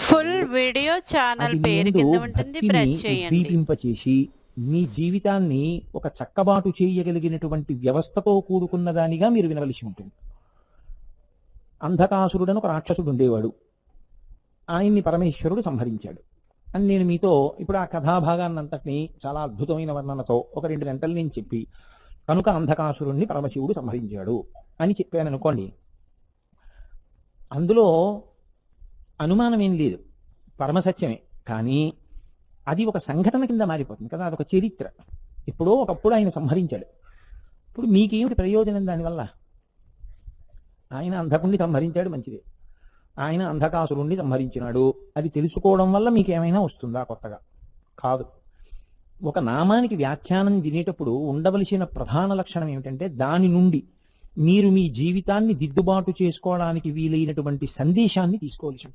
Full video channel పేరు కింద ఉంటుంది, ప్రెస్ చేయండి. దీపింపచేసి మీ జీవితాన్ని ఒక చక్కబాటు చేయగలిగినటువంటి వ్యవస్థతో కూడుకున్న దానిగా మీరు వినవలసి ఉంటుంది. అంధకాసురుడని ఒక రాక్షసుడు ఉండేవాడు. ఆయన్ని పరమేశ్వరుడు సంహరించాడు అని నేను మీతో ఇప్పుడు ఆ కథాభాగాన్నంతటినీ చాలా అద్భుతమైన వర్ణనతో ఒక 2 గంటలు నేను చెప్పి, కనుక అంధకాసురుణ్ణి పరమశివుడు సంహరించాడు అని చెప్పాను అనుకోండి, అందులో అనుమానం ఏం లేదు, పరమసత్యమే. కానీ అది ఒక సంఘటన కింద మారిపోతుంది కదా, అదొక చరిత్ర. ఇప్పుడు ఒకప్పుడు ఆయన సంహరించాడు, ఇప్పుడు మీకేమిటి ప్రయోజనం దానివల్ల? ఆయన అంధకుణ్ణి సంహరించాడు, మంచిదే. ఆయన అంధకాసురుణ్ణి సంహరించినాడు, అది తెలుసుకోవడం వల్ల మీకేమైనా వస్తుందా కొత్తగా? కాదు. ఒక నామానికి వ్యాఖ్యానం వినేటప్పుడు ఉండవలసిన ప్రధాన లక్షణం ఏమిటంటే, దాని నుండి మీరు మీ జీవితాన్ని దిద్దుబాటు చేసుకోవడానికి వీలైనటువంటి సందేశాన్ని తీసుకోవాల్సి ఉంటుంది.